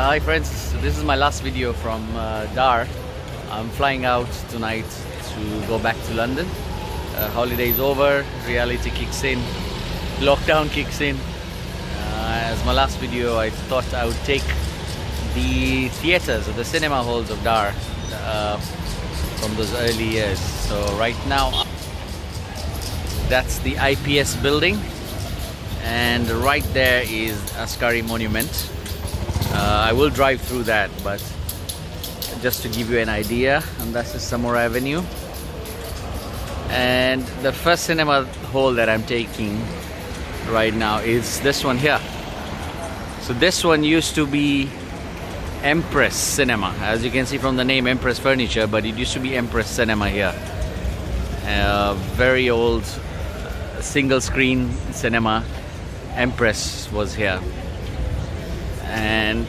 Hi friends, so this is my last video from Dar. I'm flying out tonight to go back to London. Holiday's over, reality kicks in, lockdown kicks in. As my last video, I thought I would take the theatres or the cinema halls of Dar from those early years. So right now, that's the IPS building, and right there is Askari Monument. I will drive through that, but just to give you an idea, and that's the Samora Avenue. And the first cinema hall that I'm taking right now is this one here. So this one used to be Empress Cinema, as you can see from the name Empress Furniture, but it used to be Empress Cinema here. Very old single screen cinema. Empress was here. And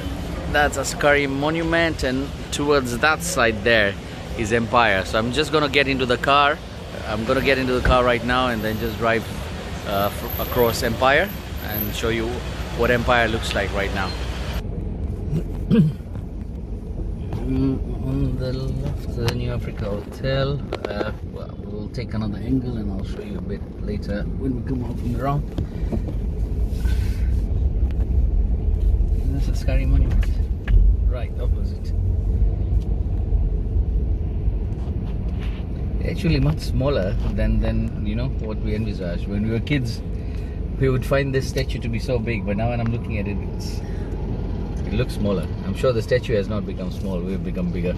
that's Askari Monument, and towards that side there is Empire. So I'm just gonna get into the car. I'm gonna get into the car right now and then just drive across Empire and show you what Empire looks like right now. On the left, the New Africa Hotel. Well, we'll take another angle and I'll show you a bit later when we come out from the ramp. That's Askari Monument, right opposite. Actually much smaller than you know what we envisaged. When we were kids, we would find this statue to be so big, but now when I'm looking at it, it looks smaller. I'm sure the statue has not become small, we've become bigger.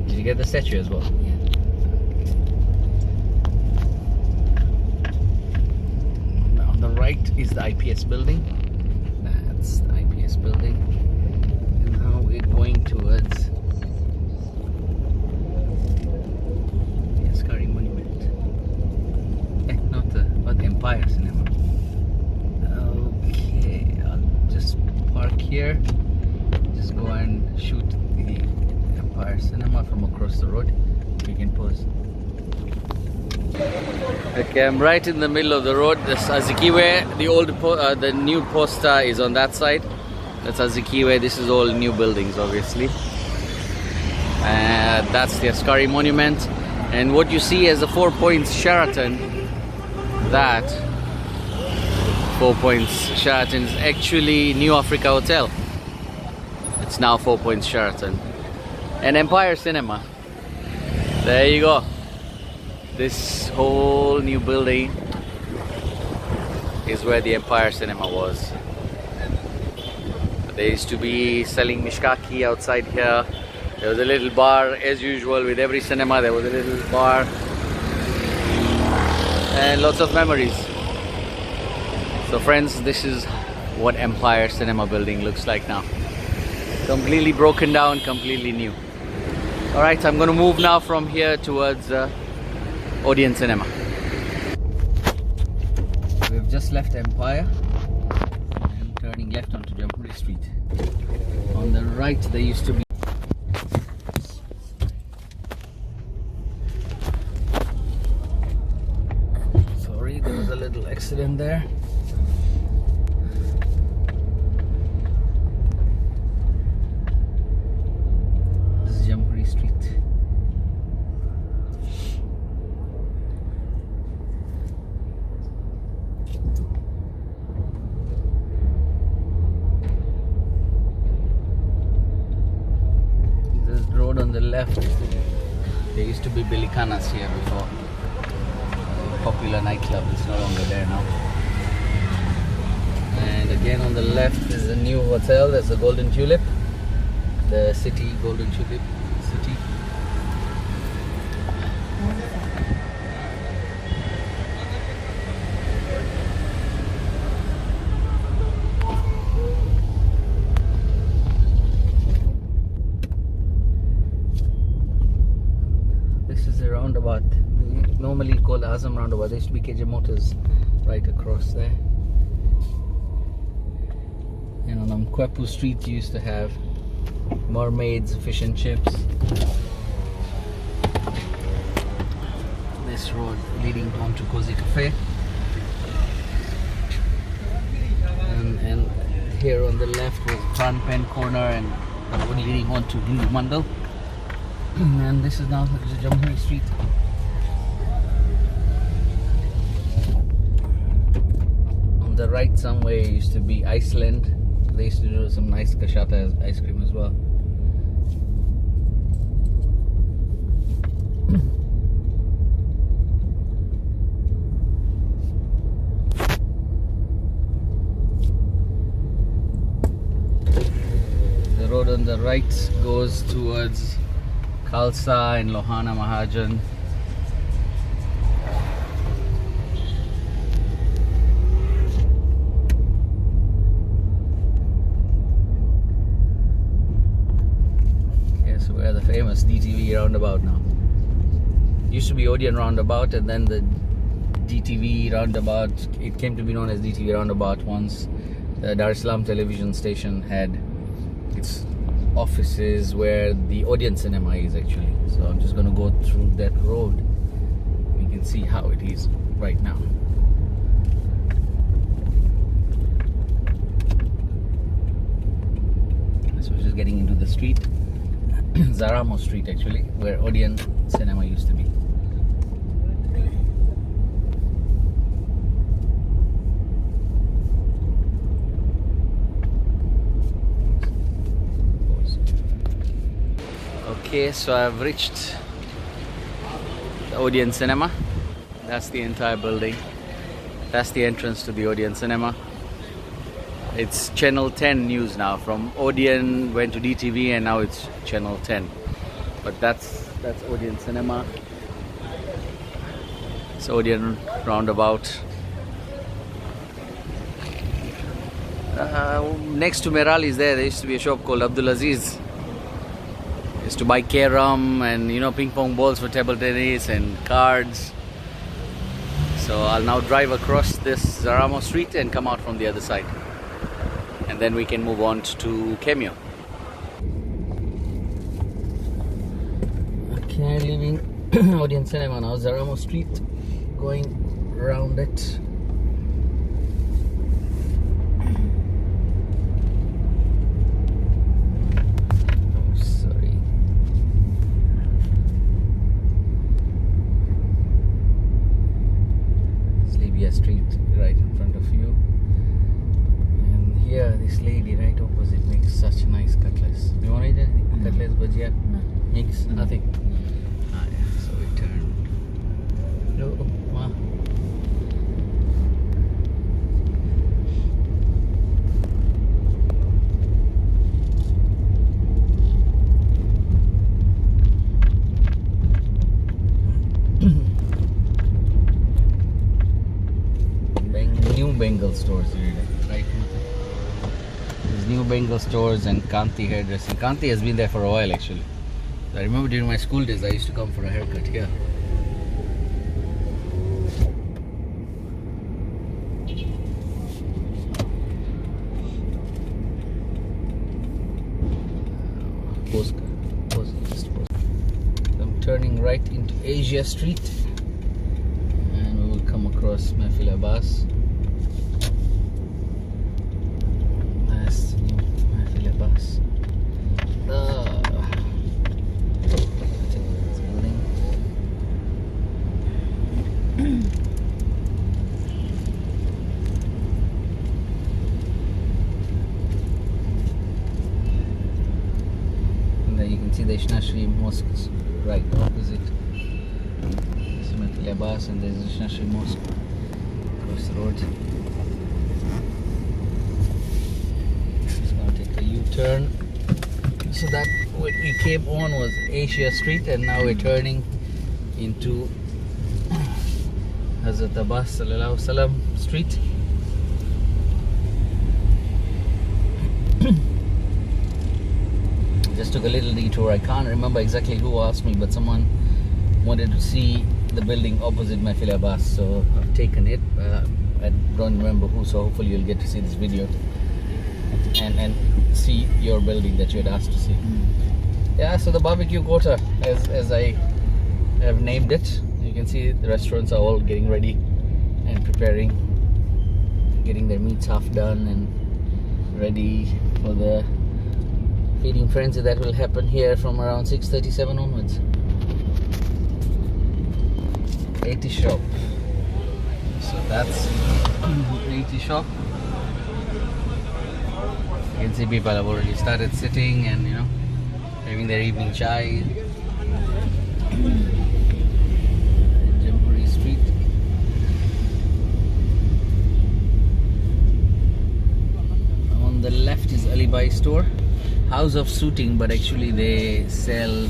Did you get the statue as well? Yeah. Now on the right is the IPS building. That's the IPS building. And now we're going towards the Askari Monument. Not the Empire Cinema. Okay, I'll just park here. Just go and shoot the Empire Cinema from across the road. We can pause. Okay, I'm right in the middle of the road. That's Azikiwe. The new poster is on that side. That's Azikiwe. This is all new buildings, obviously. That's the Askari Monument. And what you see as the 4 Points Sheraton, that 4 Points Sheraton is actually New Africa Hotel. It's now 4 Points Sheraton. And Empire Cinema. There you go. This whole new building is where the Empire Cinema was. They used to be selling mishkaki outside here. There was a little bar, as usual with every cinema. There was a little bar and lots of memories. So friends, this is what Empire Cinema building looks like now. Completely broken down, completely new. Alright, I'm going to move now from here towards Odeon Cinema. We've just left Empire and turning left onto Jamhuri Street. On the right there used to be there was a little accident there. This is Jamhuri Street. This road on the left, there used to be Bilikanas here before. Popular nightclub, it's no longer there now. And again on the left is a new hotel. There's the Golden Tulip, the city, Golden Tulip City. This is a roundabout. Normally called Azam roundabout. There used to be KJ Motors right across there. And on Mkwepu Street you used to have mermaids, fish and chips. This road leading on to Cozy Cafe. And here on the left was Pran Pen corner and the road leading on to Hindu Mandal. And this is now the Jamhuri Street. On the right somewhere used to be Iceland. They used to do some nice kashata ice cream as well. The road on the right goes towards Khalsa and Lohana Mahajan. So we're the famous DTV roundabout now. Used to be Odeon roundabout, and then the DTV roundabout, it came to be known as DTV roundabout once the Dar es Salaam television station had its offices where the Odeon Cinema is actually. So I'm just going to go through that road. We can see how it is right now. So we're just getting into the street. Zaramo Street actually, where Odeon Cinema used to be. Okay, so I've reached the Odeon Cinema. That's the entire building. That's the entrance to the Odeon Cinema. It's channel 10 news now. From Odeon went to DTV and now it's channel 10. But that's Odeon Cinema. It's Odeon roundabout. Next to Meral is there used to be a shop called Abdul Aziz. Used to buy carom and ping pong balls for table tennis and cards. So I'll now drive across this Zaramo Street and come out from the other side. And then we can move on to Cameo. Okay, leaving Odeon Cinema now, Zaramo Street, going around it. Oh, sorry. Slabia Street right in front of you. Yeah, this lady right opposite makes such nice cutlass. You want to eat anything? Cutlass, bhajia? No. Mix? No. Nothing? Ah, yeah. So we turn. Hello, Ma. New Bengal stores here, right? There's New Bengal stores and Kanti hairdressing. Kanti has been there for a while actually. I remember during my school days I used to come for a haircut here. I'm turning right into Asia Street and we will come across Mahfil Abbas. You can see the Ishnashri Mosque right opposite. This is Mahfil Abbas and there's Ishnashri Mosque across the road. Just going to take a U-turn. So that what we came on was Asia Street and now we're turning into Hazrat Abbas Sallallahu Alaihi Wasallam Street. Just took a little detour. I can't remember exactly who asked me, but someone wanted to see the building opposite Mahfil Abbas, so I've taken it. I don't remember who, so hopefully you'll get to see this video and see your building that you had asked to see. Yeah, so the barbecue quota, as I have named it, you can see the restaurants are all getting ready and preparing, getting their meats half done and ready for the feeding frenzy that will happen here from around 6:37 onwards. 80 shop. So that's 80 shop. You can see people have already started sitting and having their evening chai. Jamhuri Street. On the left is Alibai store, house of suiting, but actually they sell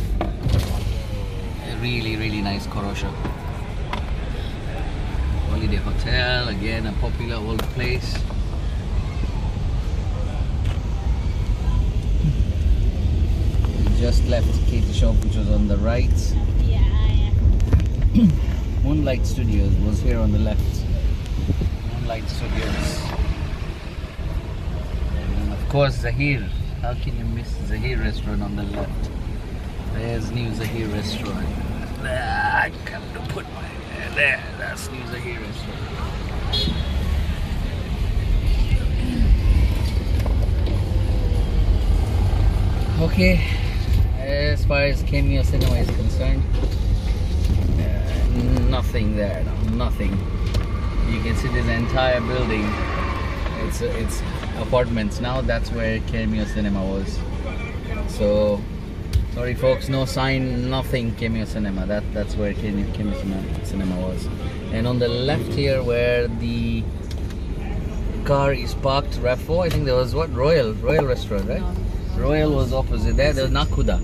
a really nice korosha. Holiday Hotel, again a popular old place. Just left Katie shop, which was on the right. Moonlight Studios was here on the left. Moonlight Studios. And of course Zahir. How can you miss Zahir restaurant on the left? There's new Zahir restaurant. I come to put my hair there. That's new Zahir restaurant. Okay. As far as Cameo Cinema is concerned, nothing there, nothing. You can see this entire building. It's apartments now. That's where Cameo Cinema was. So sorry folks, no sign, nothing Cameo Cinema. That's where Cameo Cinema was. And on the left here, where the car is parked, RAV4, I think there was what, Royal restaurant, right? Royal was opposite there. There was Nakhuda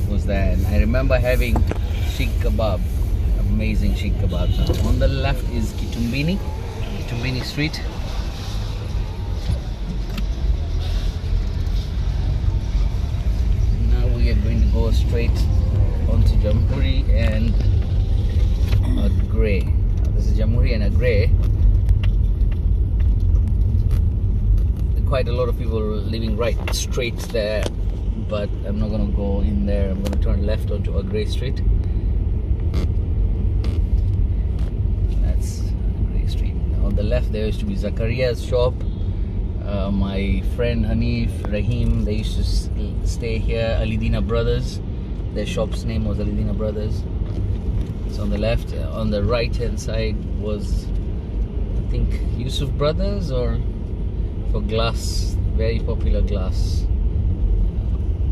was there, and I remember having sheikh kebab, amazing sheikh kebab. On the left is Kitumbini Street. Now we are going to go straight onto Jamhuri and Agrey. This is Jamhuri and Agrey. Quite a lot of people living right straight there, but I'm not going to go in there. I'm going to turn left onto Agrey Street. That's Agrey Street. On the left there used to be Zakaria's shop. My friend Hanif, Rahim, they used to stay here. Alidina Brothers, their shop's name was Alidina Brothers. So on the left. On the right hand side was, I think, Yusuf Brothers, or for glass, very popular glass.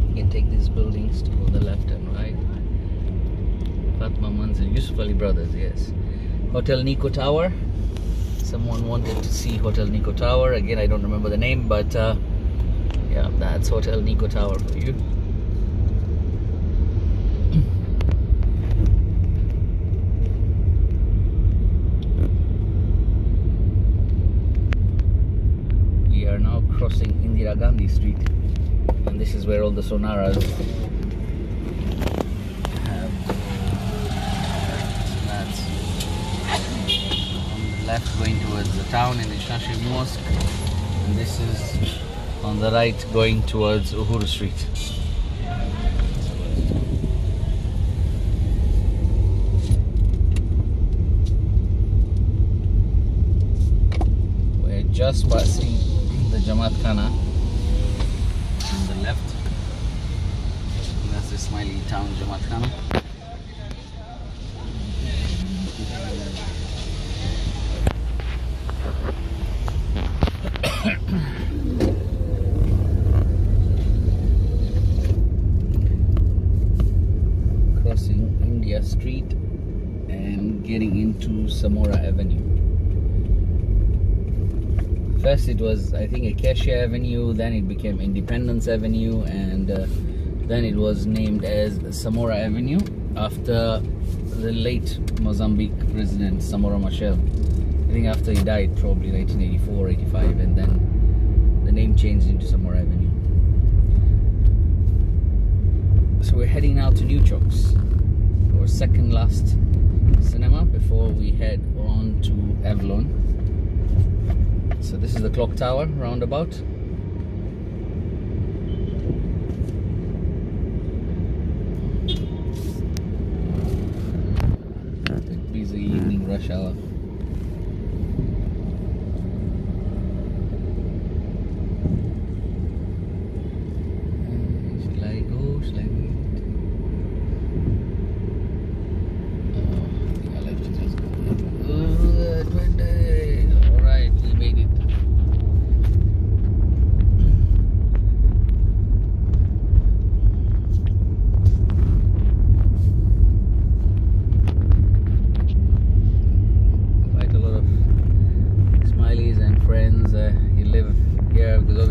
You can take these buildings to the left and right. Fatma Manzil, Yusuf Ali Brothers, yes. Hotel Nico Tower. Someone wanted to see Hotel Nico Tower. Again, I don't remember the name, but yeah, that's Hotel Nico Tower for you. We are now crossing Indira Gandhi Street, and this is where all the Sonaras have. That's on the left going towards the town in Ishashi Mosque, and this is on the right going towards Uhuru Street. We're just passing the Jamaat Khana on the left. That's the smiley town Jamaat Khana. Crossing India Street and getting into Samora Avenue. First it was, I think, Acacia Avenue, then it became Independence Avenue, and then it was named as Samora Avenue after the late Mozambique president Samora Machel. I think after he died, probably 1984, 85, and then the name changed into Samora Avenue. So we're heading now to New Chokes, our second last cinema before we head on to Avalon. So this is the clock tower roundabout. Busy evening rush hour.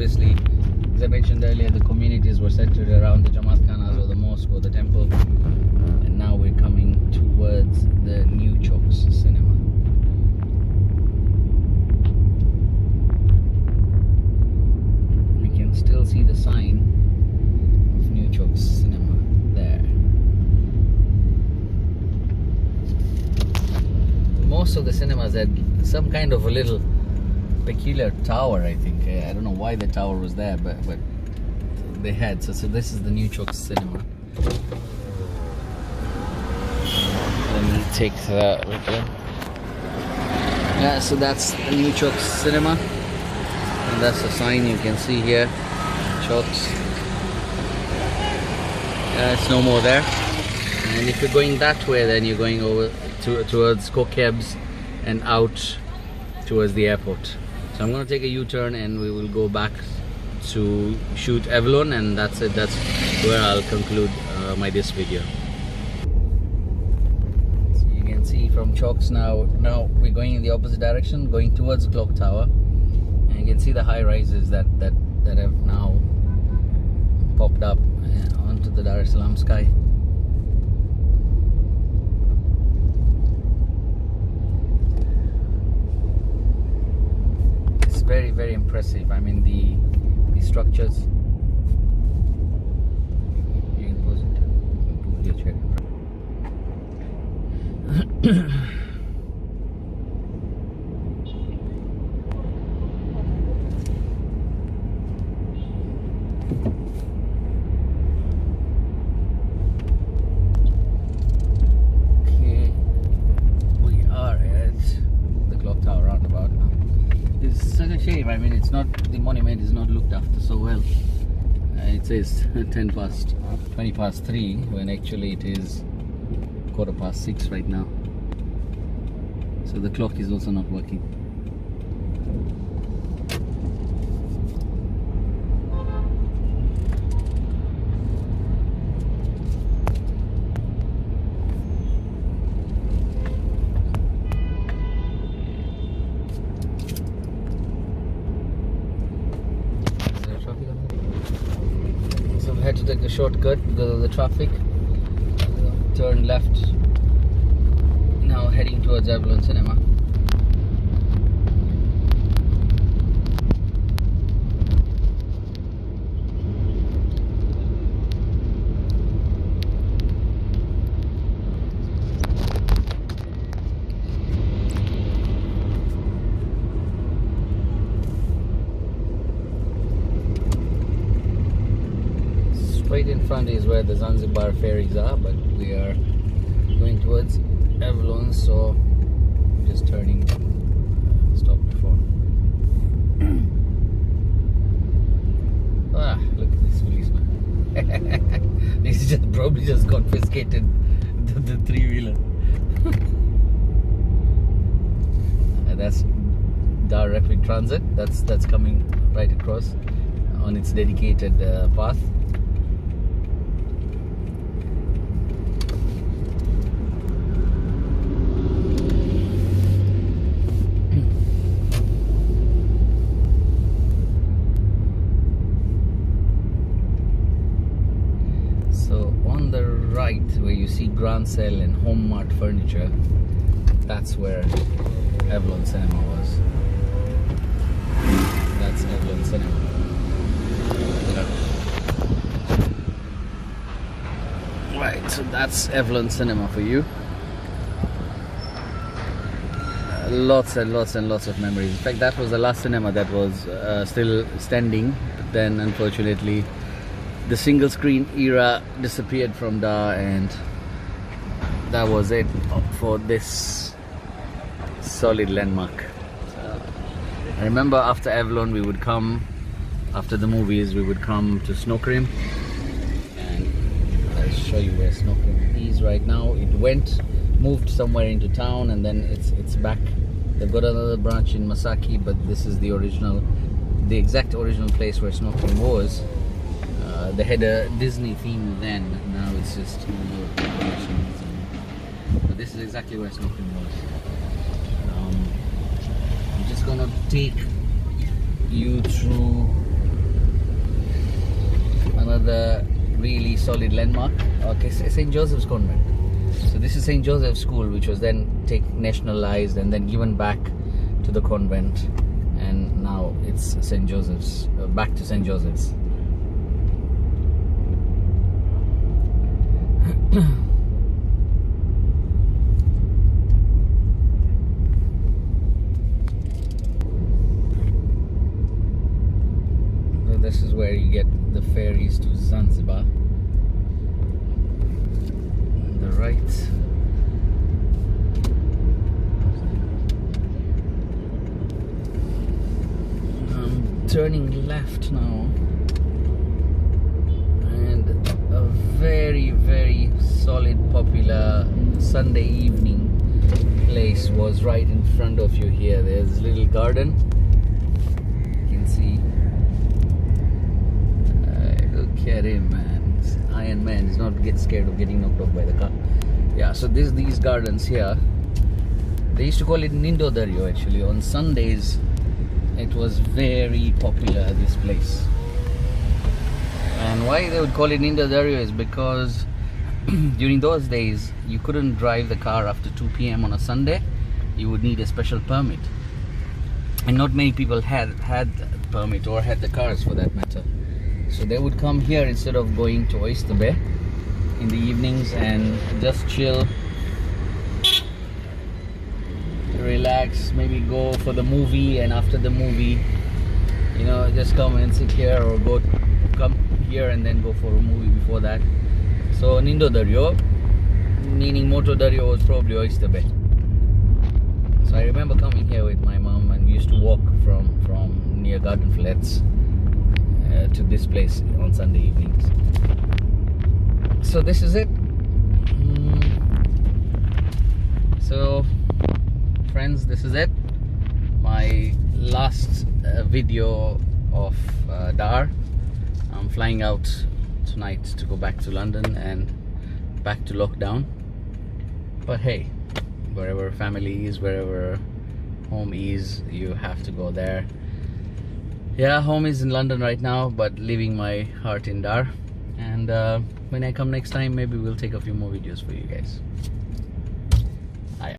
obviously, as I mentioned earlier, the communities were centered around the Jamaat Khanas or the mosque or the temple, and now we're coming towards the New Chokes Cinema. We can still see the sign of New Chokes Cinema there. Most of the cinemas had some kind of a little peculiar tower, I think. I don't know why the tower was there, but they had. So this is the New Chokes Cinema. Let me take that with you. Yeah, so that's the New Chokes Cinema, and that's the sign you can see here. Chokes. It's no more there. And if you're going that way, then you're going over towards Kokebs and out towards the airport. So I'm going to take a U-turn and we will go back to shoot Avalon, and that's it. That's where I'll conclude this video. So you can see from Chokes now we're going in the opposite direction, going towards the clock tower, and you can see the high rises that have now popped up onto the Dar es Salaam sky. Very, very impressive. I mean, the structures. You can pose it. Your chair. Okay, we are at the clock tower roundabout now. It's such a shame. I mean, it's not, the monument is not looked after so well. It says 20 past 3 when actually it is 6:15 right now. So the clock is also not working. Had to take a shortcut because of the traffic. Turn left. Now heading towards Avalon Cinema. Right in front is where the Zanzibar ferries are, but we are going towards Avalon, so I'm just turning stop before. Look at this policeman. This just probably just confiscated the three-wheeler. That's Dar Rapid Transit. That's coming right across on its dedicated path. Right where you see Grand Cell and Home Mart Furniture, that's where Avalon Cinema was. That's Avalon Cinema. Right, so that's Avalon Cinema for you. Lots and lots and lots of memories. In fact, that was the last cinema that was still standing, but then unfortunately the single screen era disappeared from Dar, and that was it for this solid landmark. I remember after Avalon we would come, after the movies we would come to Snow Cream, and I'll show you where Snow Cream is right now. It moved somewhere into town, and then it's back. They've got another branch in Masaki, but this is the exact original place where Snow Cream was. They had a Disney theme then, now it's just but this is exactly where Snow Cream was. I'm just gonna take you through another really solid landmark. Okay, St. Joseph's Convent. So this is St. Joseph's School, which was then nationalized and then given back to the convent, and now it's St. Joseph's, back to St. Joseph's. So this is where you get the ferries to Zanzibar. On the right. I'm turning left now. And a very, very solid, popular Sunday evening place was right in front of you here. There's this little garden. You can see. Look at him, man. This Iron Man is not scared of getting knocked off by the car. Yeah, so these gardens here, they used to call it Nindo Daryo actually. On Sundays, it was very popular, this place. And why they would call it Nindo Daryo is because during those days, you couldn't drive the car after 2 p.m. on a Sunday. You would need a special permit. And not many people had the permit or had the cars for that matter. So they would come here instead of going to Oyster Bay in the evenings and just chill, relax, maybe go for the movie, and after the movie, you know, just come and sit here, or come here and then go for a movie before that. So Nindo Daryo, meaning Moto Daryo, was probably Oyster Bay. So I remember coming here with my mom, and we used to walk from near Garden Flats to this place on Sunday evenings. So this is it. So friends, this is it. My last video of Dar. I'm flying out tonight to go back to London and back to lockdown. But hey, wherever family is, wherever home is, you have to go there. Yeah, home is in London right now, but leaving my heart in Dar. And when I come next time, maybe we'll take a few more videos for you guys.